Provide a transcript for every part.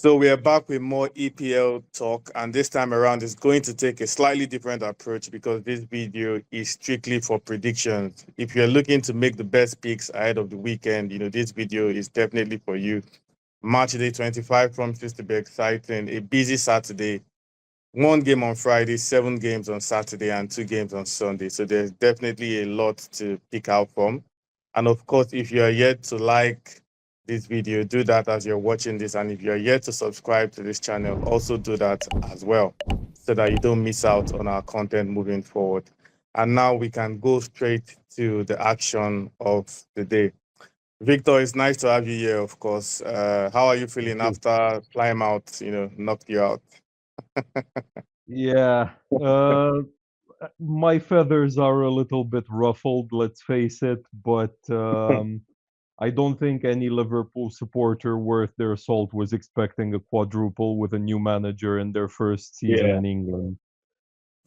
So we are back with more EPL talk, and this time around is going to take a slightly different approach because this video is strictly for predictions. If you're looking to make the best picks ahead of the weekend, this video is definitely for you. Match day 25 promises to be exciting. A busy Saturday, one game on Friday, 7 games on Saturday, and 2 games on Sunday. So there's definitely a lot to pick out from. And of course, if you are yet to like this video, do that as you're watching this. And if you're yet to subscribe to this channel, also do that as well so that you don't miss out on our content moving forward. And now we can go straight to the action of the day. Victor, it's nice to have you here, of course. How are you feeling after Climb Out, knocked you out? Yeah, my feathers are a little bit ruffled, let's face it, but I don't think any Liverpool supporter worth their salt was expecting a quadruple with a new manager in their first season Yeah, in England.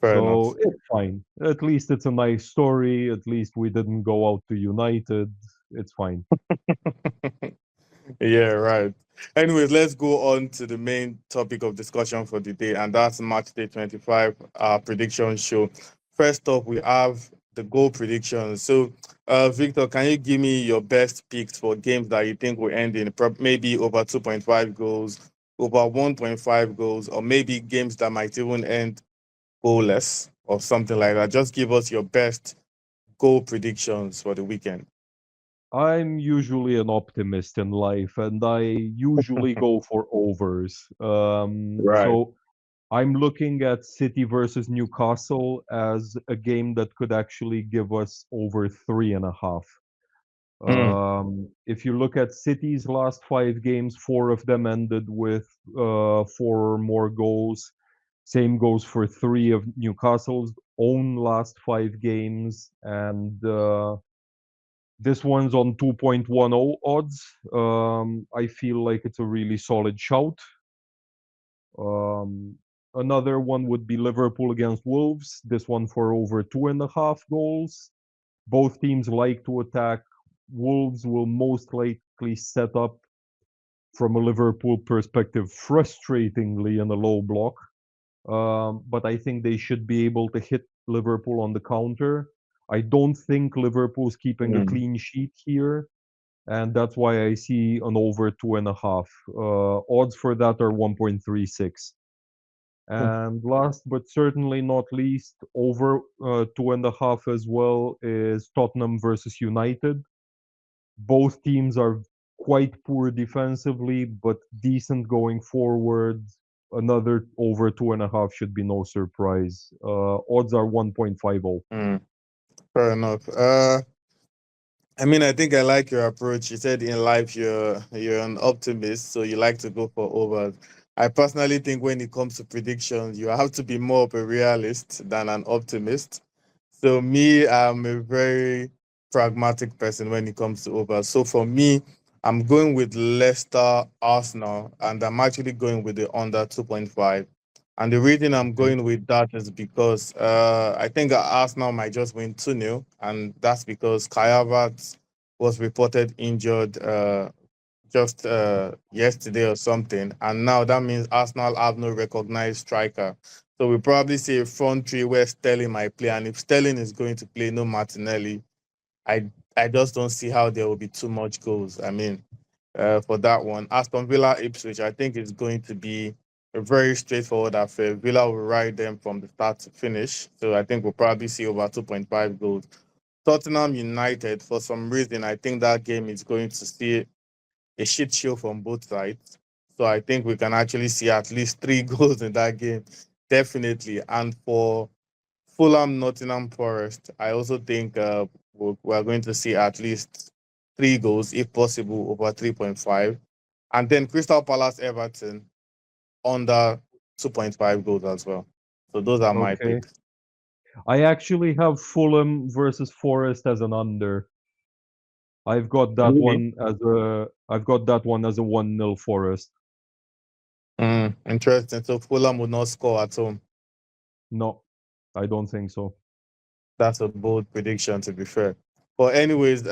fair So enough. it's fine. At least it's a nice story. At least we didn't go out to United. It's fine. Yeah, right. Anyways, let's go on to the main topic of discussion for the day, and that's Match Day 25, our prediction show. First up, we have the goal predictions. So, Victor, can you give me your best picks for games that you think will end in maybe over 2.5 goals, over 1.5 goals, or maybe games that might even end goalless or something like that? Just give us your best goal predictions for the weekend. I'm usually an optimist in life, and I usually go for overs. Right. So I'm looking at City versus Newcastle as a game that could actually give us over 3.5. Mm, If you look at City's last 5 games, 4 of them ended with 4 or more goals. Same goes for 3 of Newcastle's own last 5 games, and this one's on 2.10 odds. I feel like it's a really solid shout. Um, Another one would be Liverpool against Wolves. This one for over 2.5 goals. Both teams like to attack. Wolves will most likely set up, from a Liverpool perspective, frustratingly in a low block. But I think they should be able to hit Liverpool on the counter. I don't think Liverpool's keeping a mm. clean sheet here, and that's why I see an over 2.5. Odds for that are 1.36. And last but certainly not least, over 2.5 as well is Tottenham versus United. Both teams are quite poor defensively, but decent going forward. Another over 2.5 should be no surprise. Odds are 1.50. Mm. Fair enough. I mean, I think I like your approach. You said in life you're an optimist, so you like to go for overs. I personally think when it comes to predictions, you have to be more of a realist than an optimist. So me, I'm a very pragmatic person when it comes to overs. So for me, I'm going with Leicester Arsenal, and I'm actually going with the under 2.5. And the reason I'm Okay. going with that is because I think Arsenal might just win 2-0, and that's because Kai Havertz was reported injured just yesterday or something. And now that means Arsenal have no recognized striker. So we probably see a front three where Sterling might play. And if Sterling is going to play, no Martinelli, I I just don't see how there will be too much goals. I mean, for that one, Aston Villa Ipswich, I think it's going to be a very straightforward affair. Villa will ride them from the start to finish. So I think we'll probably see over 2.5 goals. Tottenham United, for some reason, I think that game is going to see a shit show from both sides. So I think we can actually see at least 3 goals in that game, definitely. And for Fulham Nottingham Forest, I also think we're going to see at least 3 goals, if possible, over 3.5. And then Crystal Palace Everton under 2.5 goals as well. So those are my Okay. picks. I actually have Fulham versus Forest as an under. Really? I've got that one as a 1-0 Forest. Interesting. So Fulham would not score at home. No, I don't think so. That's a bold prediction, to be fair. But anyways,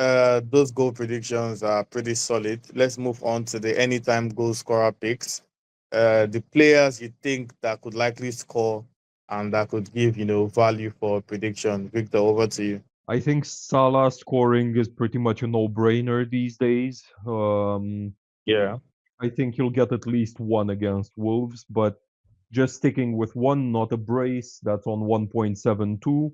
those goal predictions are pretty solid. Let's move on to the anytime goal scorer picks. the players you think that could likely score and that could give value for prediction. Victor, over to you. I think Salah scoring is pretty much a no-brainer these days. Yeah. I think he'll get at least one against Wolves, but just sticking with one, not a brace, that's on 1.72.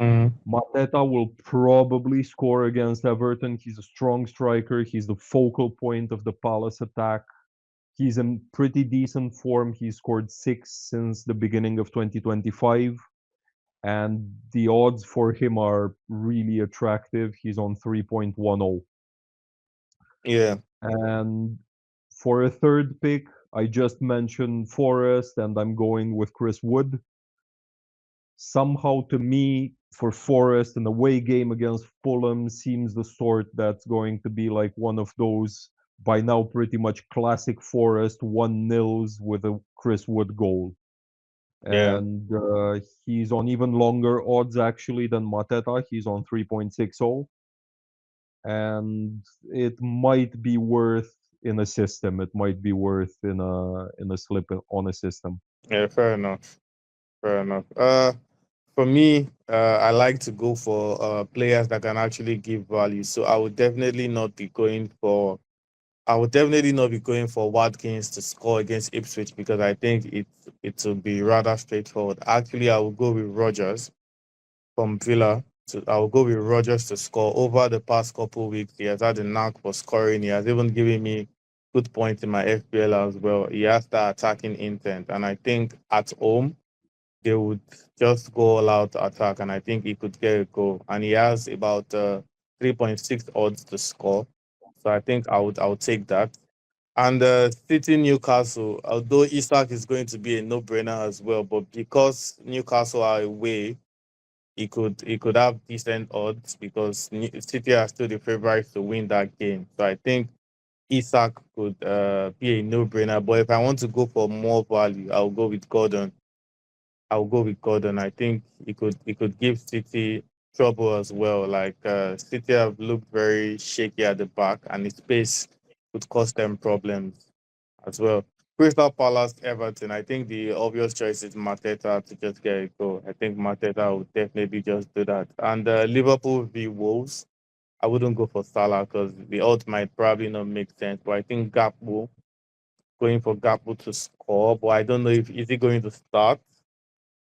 Mm, Mateta will probably score against Everton. He's a strong striker. He's the focal point of the Palace attack. He's in pretty decent form. He scored six since the beginning of 2025, and the odds for him are really attractive. He's on 3.10. yeah. And for a third pick, I just mentioned Forest, and I'm going with Chris Wood. Somehow, to me, for Forest, an away game against Fulham seems the sort that's going to be like one of those by now pretty much classic Forest 1-0s with a Chris Wood goal. Yeah. And he's on even longer odds actually than Mateta. He's on 3.60, and it might be worth in a system. It might be worth in a slip on a system. Yeah. Fair enough. Fair enough. For me, I like to go for players that can actually give value. So I would definitely not be going for. I would definitely not be going for Watkins to score against Ipswich because I think it will be rather straightforward. Actually, I will go with Rogers from Villa. So I will go with Rogers to score. Over the past couple of weeks, he has had a knack for scoring. He has even given me good points in my FPL as well. He has that attacking intent, and I think at home they would just go all out attack, and I think he could get a goal. And he has about 3.6 odds to score, so I think I would take that. And City Newcastle, although Isak is going to be a no-brainer as well, but because Newcastle are away, he could have decent odds because City are still the favorites to win that game. So I think Isak could be a no-brainer. But if I want to go for more value, I'll go with Gordon. I'll go with Gordon. I think he could give City trouble as well. Like City have looked very shaky at the back, and his pace could cause them problems as well. Crystal Palace, Everton. I think the obvious choice is Mateta to just get a goal. I think Mateta would definitely just do that. And Liverpool v Wolves. I wouldn't go for Salah because the odds might probably not make sense. But I think Gakpo going for Gakpo to score. But I don't know if is he going to start.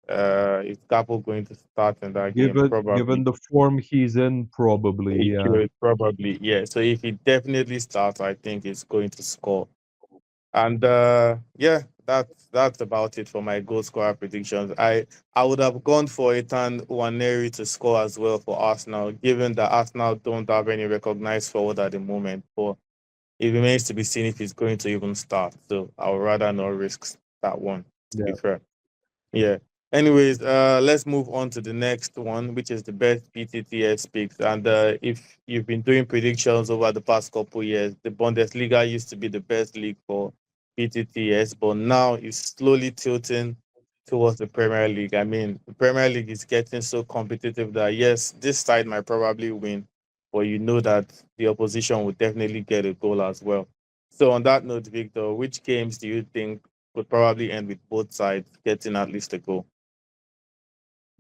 Is Gakpo going to start in that game? Given Probably. the form he's in, probably, He yeah. should, probably, yeah. So if he definitely starts, I think he's going to score. And yeah, that's about it for my goal scorer predictions. I would have gone for Ethan Waneri to score as well for Arsenal, given that Arsenal don't have any recognized forward at the moment. But it remains to be seen if he's going to even start. So I would rather not risk that one, to be Yeah. fair. Yeah. Anyways, let's move on to the next one, which is the best PTTS picks. And if you've been doing predictions over the past couple years, the Bundesliga used to be the best league for PTTS, but now it's slowly tilting towards the Premier League. I mean, the Premier League is getting so competitive that yes, this side might probably win, but you know that the opposition will definitely get a goal as well. So on that note, Victor, which games do you think would probably end with both sides getting at least a goal?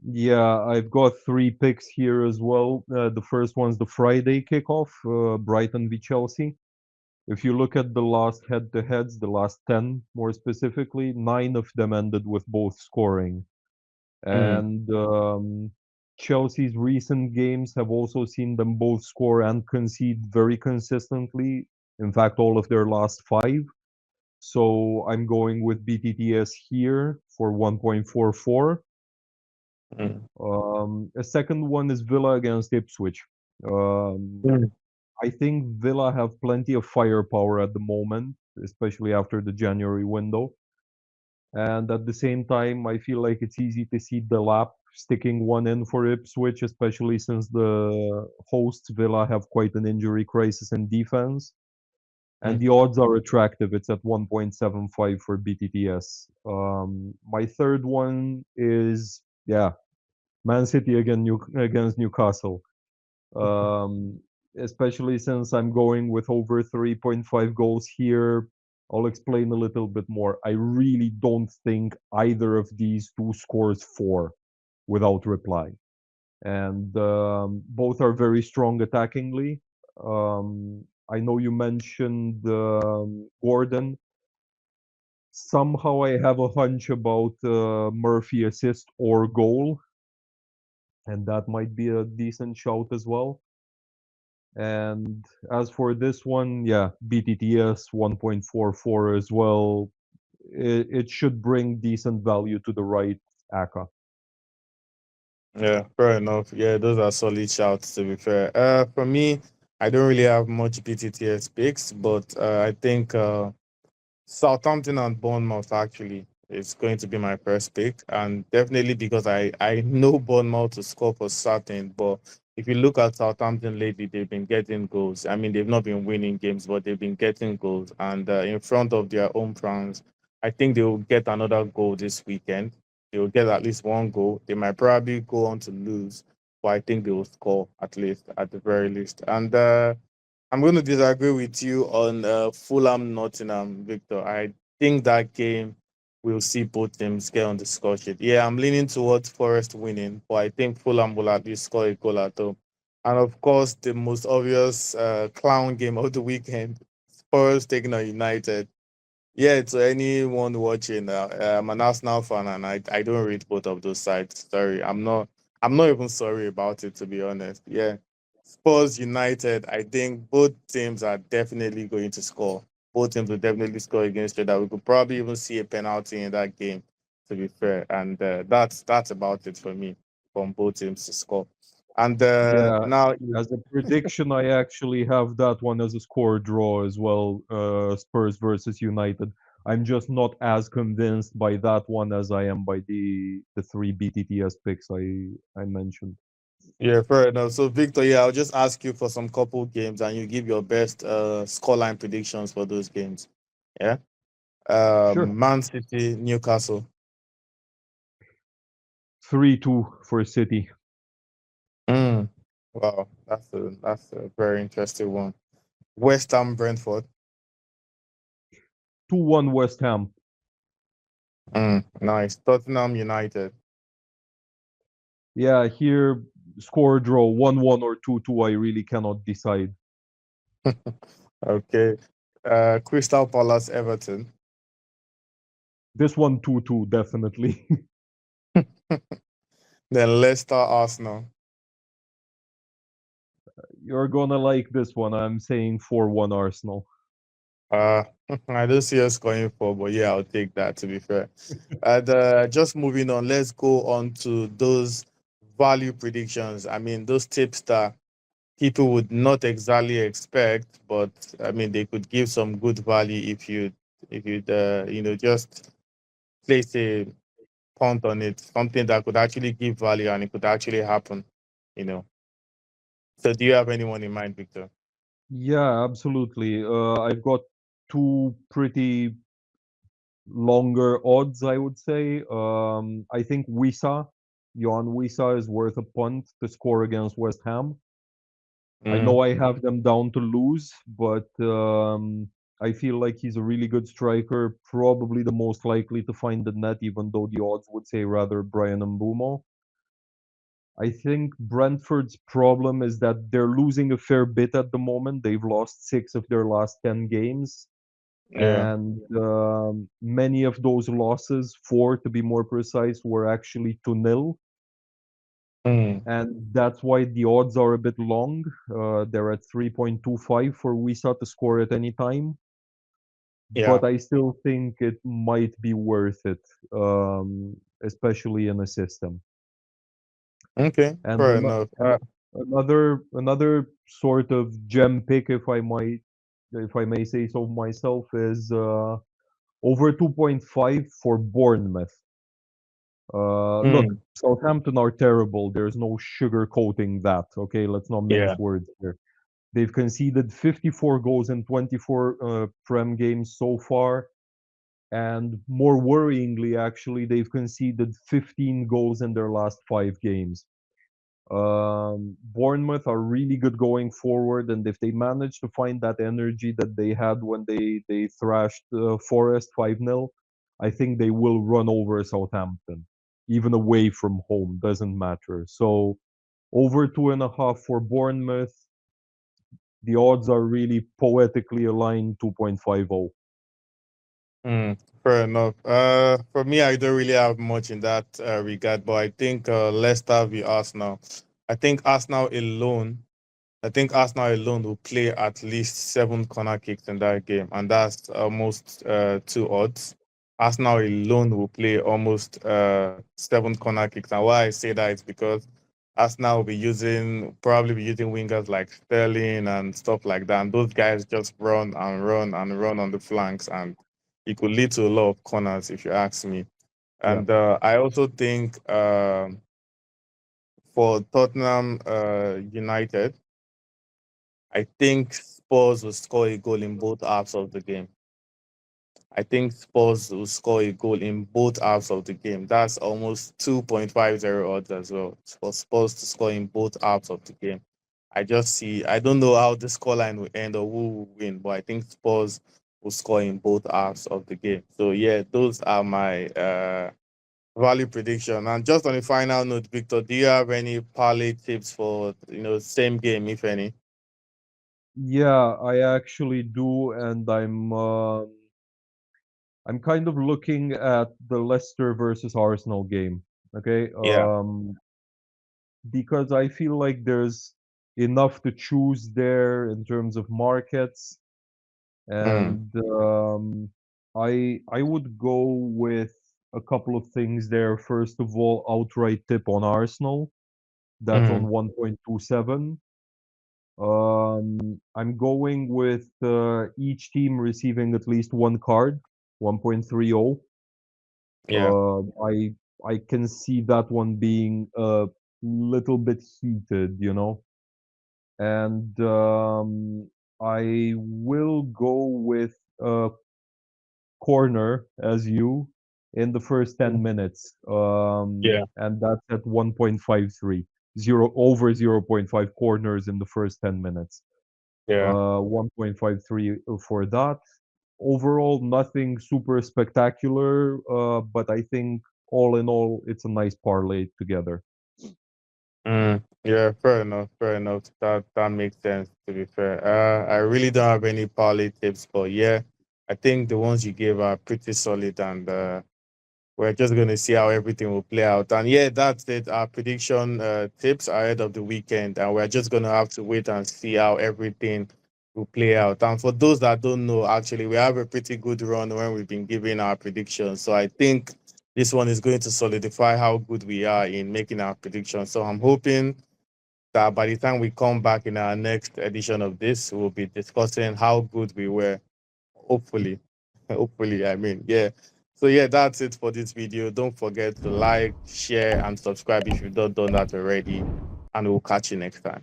Yeah, I've got three picks here as well. The first one's the Friday kickoff, Brighton v Chelsea. If you look at the last head-to-heads, the last 10 more specifically, nine of them ended with both scoring. Mm, And Chelsea's recent games have also seen them both score and concede very consistently. In fact, all of their last five. So I'm going with BTTS here for 1.44. mm, A second one is Villa against Ipswich. Um, mm, I think Villa have plenty of firepower at the moment, especially after the January window. And at the same time, I feel like it's easy to see Delap sticking one in for Ipswich, especially since the hosts Villa have quite an injury crisis in defense. And mm. the odds are attractive. It's at 1.75 for BTTS. My third one is, yeah, Man City against Newcastle. Um, Especially since I'm going with over 3.5 goals here. I'll explain a little bit more. I really don't think either of these two scores four without reply. And both are very strong attackingly. I know you mentioned Gordon. Somehow I have a hunch about Murphy assist or goal, and that might be a decent shout as well. And as for this one, yeah, BTTS 1.44 as well. It should bring decent value to the right Aka. Yeah, fair enough. Yeah, those are solid shouts to be fair. For me, I don't really have much BTTS picks, but I think Southampton and Bournemouth actually is going to be my first pick, and definitely because I know Bournemouth to score for certain. But if you look at Southampton lately, they've been getting goals. I mean, they've not been winning games, but they've been getting goals, and in front of their own fans, I think they will get another goal this weekend. They will get at least one goal. They might probably go on to lose, but I think they will score at least, at the very least. And I'm going to disagree with you on Fulham Nottingham, Victor. I think that game will see both teams get on the score sheet. Yeah, I'm leaning towards Forest winning, but I think Fulham will at least score a goal at home. And of course, the most obvious clown game of the weekend, Spurs taking on United. Yeah, to anyone watching, I'm an Arsenal fan, and I don't read both of those sides. Sorry, I'm not even sorry about it, to be honest. Yeah, Spurs United. I think both teams are definitely going to score. Both teams will definitely score against each other. We could probably even see a penalty in that game. To be fair, and that's about it for me from both teams to score. And Yeah, now, as a prediction, I actually have that one as a score draw as well. Spurs versus United. I'm just not as convinced by that one as I am by the three BTTS picks I mentioned. yeah, fair enough. So, Victor, yeah, I'll just ask you for some couple games and you give your best scoreline predictions for those games. Yeah. Sure. Man City, Newcastle. 3-2 for City. Mm. Wow, that's a very interesting one. West Ham, Brentford. 2-1 West Ham. Nice. Tottenham United. Yeah, here score draw 1-1 or 2-2. I really cannot decide. Okay. Crystal Palace, Everton. This one 2-2 definitely. Then Leicester, Arsenal. You're gonna like this one. I'm saying 4-1 Arsenal. Uh, I don't see us going for, but yeah, I'll take that to be fair. And just moving on, let's go on to those value predictions. I mean, those tips that people would not exactly expect, but I mean, they could give some good value if you just place a punt on it, something that could actually give value and it could actually happen. You know. So, do you have anyone in mind, Victor? Yeah, absolutely. I've got two pretty longer odds, I would say. I think Johan Wisa is worth a punt to score against West Ham. I Mm, know I have them down to lose, but I feel like he's a really good striker, probably the most likely to find the net, even though the odds would say rather Brian Mbumo. I think Brentford's problem is that they're losing a fair bit at the moment. They've lost 6 of their last 10 games, yeah. and many of those losses, four to be more precise, were actually 2-0. Mm, And that's why the odds are a bit long. They're at 3.25 for Wisa to score at any time, yeah. but I still think it might be worth it, especially in a system. Okay. And Fair enough. another sort of gem pick, if I may say so myself, is over 2.5 for Bournemouth. Look, Mm, Southampton are terrible. There's no sugarcoating that. Okay, let's not yeah. mince words here. They've conceded 54 goals in 24 Prem games so far. And more worryingly, actually, they've conceded 15 goals in their last 5 games. Bournemouth are really good going forward, and if they manage to find that energy that they had when they thrashed Forest 5-0, I think they will run over Southampton, even away from home. Doesn't matter. So over 2.5 for Bournemouth. The odds are really poetically aligned 2.50. Fair enough. For me, I don't really have much in that regard, but I think Leicester v Arsenal. I think Arsenal alone I think Arsenal alone will play at least 7 corner kicks in that game, and that's almost 2 odds. Arsenal alone will play almost 7 corner kicks, and why I say that is because Arsenal will be probably be using wingers like Sterling and stuff like that, and those guys just run and run and run on the flanks, and it could lead to a lot of corners, if you ask me. Yeah. And I also think for Tottenham United. I think Spurs will score a goal in both halves of the game. I think Spurs will score a goal in both halves of the game. That's almost 2.50 odds as well for Spurs to score in both halves of the game. I don't know how the scoreline will end or who will win, but I think Spurs will score in both halves of the game. So, yeah, those are my value prediction. And just on a final note, Victor, do you have any parlay tips for, same game, if any? Yeah, I actually do, and I'm kind of looking at the Leicester versus Arsenal game. Okay, Yeah. because I feel like there's enough to choose there in terms of markets, Mm, and I would go with a couple of things there. First of all, outright tip on Arsenal. That's on mm, 1.27. I'm going with each team receiving at least one card, 1.30. yeah. I can see that one being a little bit heated, you know. And I will go with a corner as you in the first 10 minutes. Yeah. And that's at 1.53. Zero over zero point 0.5 corners in the first 10 minutes. Yeah. 1.53 for that. Overall, nothing super spectacular, but I think all in all, it's a nice parlay together. Yeah, fair enough. Fair enough. That makes sense, to be fair. I really don't have any parlay tips, but yeah, I think the ones you gave are pretty solid, and we're just going to see how everything will play out. And yeah, that's it. Our prediction tips ahead of the weekend. And we're just going to have to wait and see how everything will play out. And for those that don't know, actually, we have a pretty good run when we've been giving our predictions. So I think this one is going to solidify how good we are in making our predictions. So I'm hoping that by the time we come back in our next edition of this, we'll be discussing how good we were. Hopefully. Hopefully, I mean, yeah. So yeah, that's it for this video. Don't forget to like, share, and subscribe if you've not done that already. And we'll catch you next time.